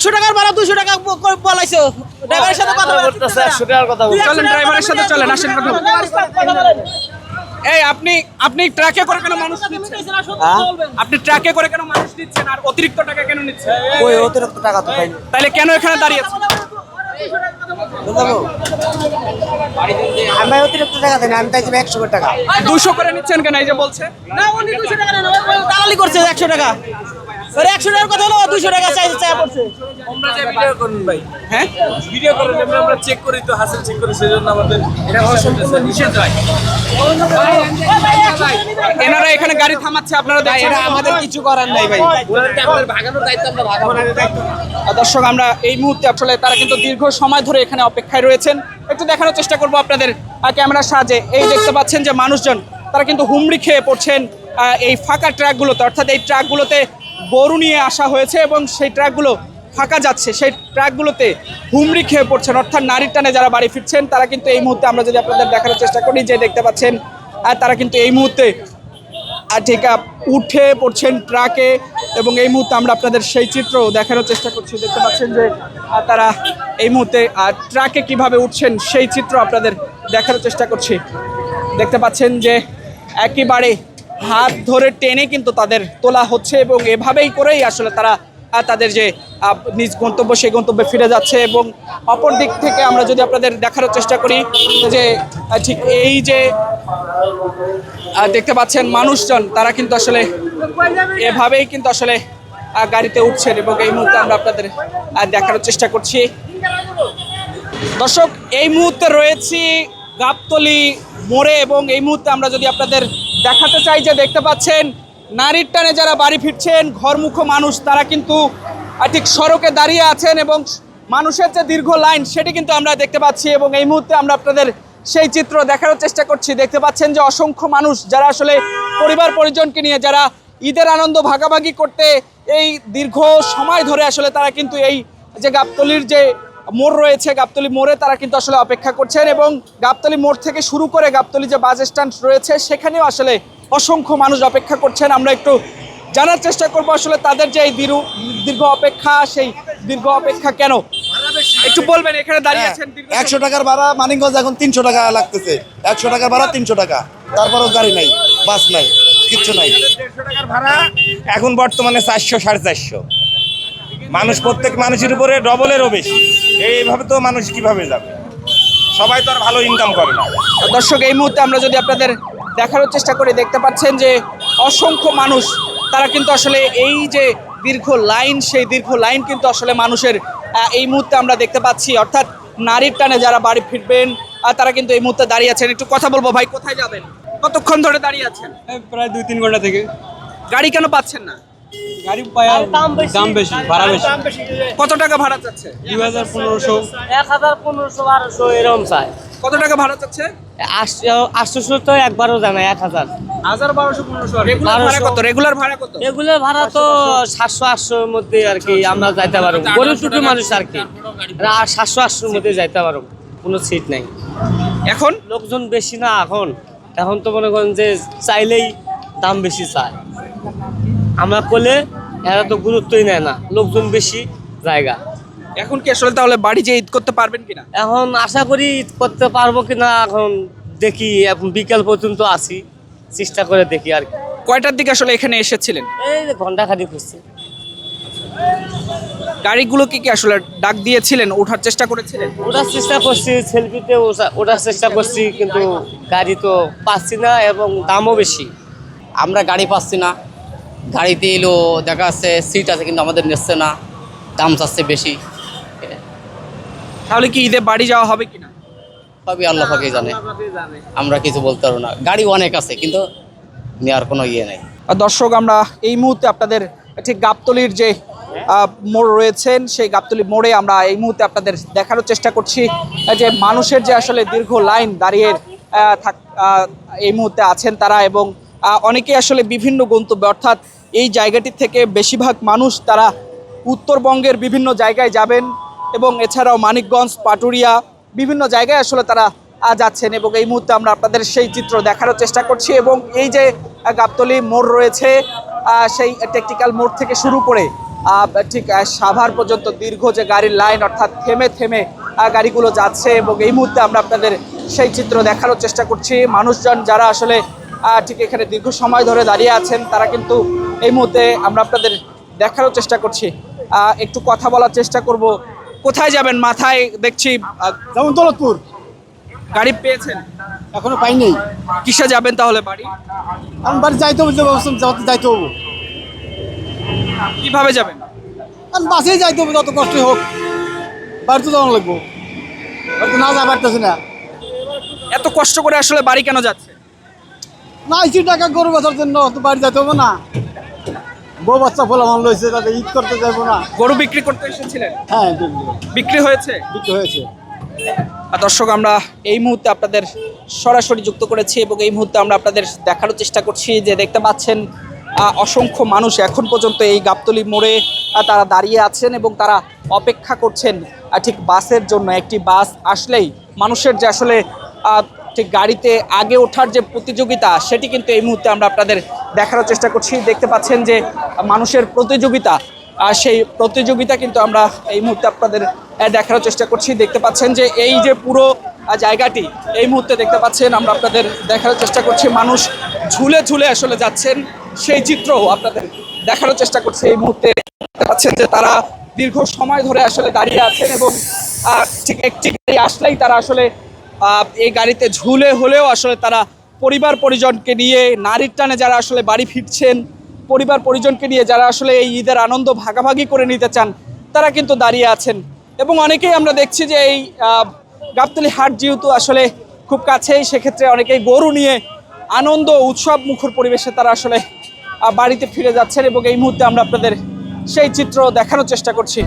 100 টাকার ভাড়া 200 টাকা বলাইছো ড্রাইভারের সাথে কথা বলতেছে 100 টাকার কথা বলছে। চলেন ড্রাইভারের সাথে চলেন, আসেন কথা বলি। এই আপনি ট্রাকে করে কেন মানুষ নিচ্ছেন? আপনি ট্রাকে করে কেন মানুষ নিচ্ছেন আর অতিরিক্ত টাকা কেন নিচ্ছেন? ওই অতিরিক্ত টাকা তো পাইনি। তাহলে কেন এখানে দাঁড়িয়েছেন? আমি অতিরিক্ত টাকা দেন, আমি চাইছি 100 টাকা। 200 করে নিচ্ছেন কেন? এই যে বলছে না উনি 200 টাকা না দালালি করছে 100 টাকা। আরে 100 টাকার কথা হলো 200 টাকা চাই পড়ছে। আমরা যে ভিডিও করুন ভাই, হ্যাঁ ভিডিও করুন আমরা চেক করি তো, হাসিল চেক করি, সেজন্য আমাদের এটা অসম্পূর্ণ নিষেধ হয়। এনারা এখানে গাড়ি থামাচ্ছে, আপনারা দেখছেন। এটা আমাদের কিছু করার নাই ভাই। ওনাদেরকে আমাদের ভাগানোর দায়িত্ব আমরা ভাগাবো। দর্শক, আমরা এই মুহূর্তে আসলে তারা কিন্তু দীর্ঘ সময় ধরে এখানে অপেক্ষায় রয়েছেন। একটু দেখানোর চেষ্টা করব আপনাদের ক্যামেরার সাহায্যে। এই দেখতে পাচ্ছেন যে মানুষজন তারা কিন্তু হুমড়ি খেয়ে পড়ছেন এই ফাঁকা ট্রাকগুলোতে, অর্থাৎ এই ট্রাকগুলোতে গরু নিয়ে আসা হয়েছে এবং সেই ট্রাকগুলো ফাঁকা যাচ্ছে, সেই ট্রাকগুলোতে হুমড়ি খেয়ে পড়ছেন, অর্থাৎ নারীর টানে যারা বাড়ি ফিরছেন তারা কিন্তু এই মুহূর্তে, আমরা যদি আপনাদের দেখানোর চেষ্টা করি, যে দেখতে পাচ্ছেন তারা কিন্তু এই মুহূর্তে ঠিক উঠে পড়ছেন ট্রাকে এবং এই মুহূর্তে আমরা আপনাদের সেই চিত্র দেখানোর চেষ্টা করছি। দেখতে পাচ্ছেন যে তারা এই মুহূর্তে ট্রাকে কিভাবে উঠছেন সেই চিত্র আপনাদের দেখানোর চেষ্টা করছি। দেখতে পাচ্ছেন যে একেবারে হাত ধরে টেনে কিন্তু তাদের তোলা হচ্ছে এবং এভাবেই করেই আসলে তারা তাদের যে নিজ গন্তব্য সেই গন্তব্যে ফিরে যাচ্ছে। এবং অপর দিক থেকে আমরা যদি আপনাদের দেখানোর চেষ্টা করি যে ঠিক এই যে দেখতে পাচ্ছেন মানুষজন তারা কিন্তু আসলে এভাবেই কিন্তু আসলে গাড়িতে উঠছেন এবং এই মুহূর্তে আমরা আপনাদের দেখানোর চেষ্টা করছি। দর্শক, এই মুহূর্তে রয়েছি গাবতলী মোড়ে এবং এই মুহূর্তে আমরা যদি আপনাদের দেখাতে চাই যে দেখতে পাচ্ছেন নারীর টানে যারা বাড়ি ফিরছেন ঘরমুখো মানুষ, তারা কিন্তু ঠিক সড়কে দাঁড়িয়ে আছেন এবং মানুষের যে দীর্ঘ লাইন সেটি কিন্তু আমরা দেখতে পাচ্ছি এবং এই মুহূর্তে আমরা আপনাদের সেই চিত্র দেখানোর চেষ্টা করছি। দেখতে পাচ্ছেন যে অসংখ্য মানুষ যারা আসলে পরিবার পরিজনকে নিয়ে, যারা ঈদের আনন্দ ভাগাভাগি করতে এই দীর্ঘ সময় ধরে আসলে তারা কিন্তু এই যে গাবতলীর যে মোড় রয়েছে, গাবতলী মোড়ে তারা কিন্তু আসলে অপেক্ষা করছেন এবং গাবতলী মোড় থেকে শুরু করে গাবতলী যে বাস স্ট্যান্ড রয়েছে সেখানেও আসলে অসংখ্য মানুষ অপেক্ষা করছেন। আমরা একটু জানার চেষ্টা করব আসলে তাদের যে এই দীর্ঘ অপেক্ষা, সেই দীর্ঘ অপেক্ষা কেন একটু বলবেন। এখানে দাঁড়িয়ে আছেন 100 টাকার ভাড়া, মানিকগঞ্জ এখন 300 টাকা লাগতেছে। 100 টাকার ভাড়া 300 টাকা, তারপরও গাড়ি নাই, বাস নাই, কিচ্ছু নাই। 150 টাকার ভাড়া এখন বর্তমানে 400 450। মানুষ, প্রত্যেক মানুষের উপরে ডবলেরও বেশি। এইভাবে তো মানুষ কিভাবে যাবে? সবাই তো আর ভালো ইনকাম করে না। দর্শক, এই মুহূর্তে আমরা যদি আপনাদের দেখানোর চেষ্টা করি, দেখতে পাচ্ছেন যে অসংখ্য মানুষ তারা কিন্তু আসলে এই যে দীর্ঘ লাইন, সেই দীর্ঘ লাইন কিন্তু আসলে মানুষের এই মুহূর্তে আমরা দেখতে পাচ্ছি, অর্থাৎ নারীর টানে যারা বাড়ি ফিরবেন তারা কিন্তু এই মুহূর্তে দাঁড়িয়ে আছেন। একটু কথা বলবো। ভাই, কোথায় যাবেন? কতক্ষণ ধরে দাঁড়িয়ে আছেন? প্রায় 2-3 ঘন্টা থেকে। গাড়ি কেন পাচ্ছেন না? গাড়ি দাম বেশি, ভাড়া বেশি। কত টাকা ভাড়া চাচ্ছে? 2000, 1500। 1000, 1500, 1200 এরকম চাই। কত টাকা ভাড়া চাচ্ছে? 800 তো একবারও জানা, 1000। 1200, 1500। রেগুলার ভাড়া কত? রেগুলার ভাড়া কত? এগুলোর ভাড়া তো 700-800 এর মধ্যে আর কি আমরা যাইতে পারবো, গরিব টুকু মানুষ আর কি। 700-800 এর মধ্যে যাইতে পারবো, কোনো সিট নাই। এখন লোকজন বেশি না, এখন তো মনে করেন যে চাইলেই দাম বেশি চায়। আমরা করলে এরা তো গুরুত্বই নেয় না, লোকজন বেশি জায়গা। এখন কি আসলে তাহলে বাড়ি যে ঈদ করতে পারবেন কিনা? এখন আশা করি ঈদ করতে পারবো কিনা, এখন দেখি। এখন বিকেল পর্যন্ত আছি, চেষ্টা করে দেখি আর কি। কয়টার দিকে আসলে এখানে এসেছিলেন? এই ঘন্টা খানিক হচ্ছে। গাড়িগুলো কি আসলে ডাক দিয়েছিলেন, ওঠার চেষ্টা করেছিলেন? ওঠার চেষ্টা করছি, সেলফিতে ওঠার চেষ্টা করছি, কিন্তু গাড়ি তো পাচ্ছি না এবং দামও বেশি। আমরা গাড়ি পাচ্ছি না, গাড়িতে এলো দেখা যাচ্ছে সিট আছে কিন্তু আমাদের নিচ্ছে না, দাম চাচ্ছে বেশি। তাহলে কি ঈদে বাড়ি যাওয়া হবে কিনা? সবই আল্লাহ পাকে জানে, আমরা কিছু বলতে পারবো না। গাড়ি অনেক আছে কিন্তু নেওয়ার কোনো ইয়ে নেই। দর্শক, আমরা এই মুহূর্তে আপনাদের ঠিক গাবতলীর যে মোড় রয়েছেন সেই গাবতলী মোড়ে আমরা এই মুহূর্তে আপনাদের দেখানোর চেষ্টা করছি যে মানুষের যে আসলে দীর্ঘ লাইন দাঁড়িয়ে এই মুহূর্তে আছেন তারা, এবং অনেকেই আসলে বিভিন্ন গন্তব্যে, অর্থাৎ এই জায়গাটি থেকে বেশিরভাগ মানুষ তারা উত্তরবঙ্গের বিভিন্ন জায়গায় যাবেন এবং এছাড়াও মানিকগঞ্জ, পাটুরিয়া বিভিন্ন জায়গায় আসলে তারা যাচ্ছেন এবং এই মুহূর্তে আমরা আপনাদের সেই চিত্র দেখানোর চেষ্টা করছি। এবং এই যে গাবতলী মোড় রয়েছে, সেই টেকনিক্যাল মোড় থেকে শুরু করে ঠিক সাভার পর্যন্ত দীর্ঘ যে গাড়ির লাইন, অর্থাৎ থেমে থেমে গাড়িগুলো যাচ্ছে এবং এই মুহূর্তে আমরা আপনাদের সেই চিত্র দেখানোর চেষ্টা করছি। মানুষজন যারা আসলে ঠিক এখানে দীর্ঘ সময় ধরে দাঁড়িয়ে আছেন তারা কিন্তু এই মুহূর্তে আমরা আপনাদের দেখানোর চেষ্টা করছি। একটু কথা বলার চেষ্টা করব। কোথায় যাবেন? মাথায় দেখছি যেমন দৌলতপুর গাড়ি পেয়েছেন? এখনো পাইনি। কিসে যাবেন তাহলে বাড়ি? আমি বাড়ি যাইতে হবে, যাইতে হবো। কিভাবে যাবেন? আমি বাসেই যাইতে হবে, যত কষ্ট হোক। বাড়িতে যাওয়া লাগবো, বাড়িতে না যা পারতেছি না। এত কষ্ট করে আসলে বাড়ি কেন যাচ্ছে? না, 80 টাকা গরু বেচার জন্য তো বাড়ি যাইতে হবে না। বউ বাচ্চা ফল আমার লইছে, তাতে ঈদ করতে যাবো না। গরু বিক্রি করতে এসেছিলেন? হ্যাঁ, বিক্রি হয়েছে? বিক্রি হয়েছে। দর্শক, আমরা এই মুহূর্তে আপনাদের সরাসরি যুক্ত করেছি এবং এই মুহূর্তে আমরা আপনাদের দেখানোর চেষ্টা করছি যে দেখতে পাচ্ছেন অসংখ্য মানুষ এখন পর্যন্ত এই গাবতলী মোড়ে তারা দাঁড়িয়ে আছেন এবং তারা অপেক্ষা করছেন ঠিক বাসের জন্য। একটি বাস আসলেই মানুষের যে আসলে ঠিক গাড়িতে আগে ওঠার যে প্রতিযোগিতা, সেটি কিন্তু এই মুহূর্তে আমরা আপনাদের দেখানোর চেষ্টা করছি। দেখতে পাচ্ছেন যে মানুষের প্রতিযোগিতা, সেই প্রতিযোগিতা কিন্তু আমরা এই মুহূর্তে আপনাদের দেখানোর চেষ্টা করছি। দেখতে পাচ্ছেন যে এই যে পুরো জায়গাটি এই মুহূর্তে দেখতে পাচ্ছেন, আমরা আপনাদের দেখানোর চেষ্টা করছি। মানুষ ঝুলে ঝুলে আসলে যাচ্ছেন, সেই চিত্রও আপনাদের দেখানোর চেষ্টা করছি। এই মুহূর্তে দেখতে পাচ্ছেন যে তারা দীর্ঘ সময় ধরে আসলে দাঁড়িয়ে আছেন এবং ঠিক একটি গাড়ি আসলেই তারা আসলে এই গাড়িতে ঝুলে হলেও আসলে তারা পরিবার পরিজনকে নিয়ে, নারীর টানে যারা আসলে বাড়ি ফিরছেন, পরিবার পরিজনকে নিয়ে যারা আসলে এই ঈদের আনন্দ ভাগাভাগি করে নিতে চান, তারা কিন্তু দাঁড়িয়ে আছেন। এবং অনেকেই আমরা দেখছি যে এই গাবতলী হাট যেহেতু আসলে খুব কাছেই, সেক্ষেত্রে অনেকেই গরু নিয়ে আনন্দ উৎসব মুখর পরিবেশে তারা আসলে বাড়িতে ফিরে যাচ্ছেন এবং এই মুহূর্তে আমরা আপনাদের সেই চিত্র দেখানোর চেষ্টা করছি।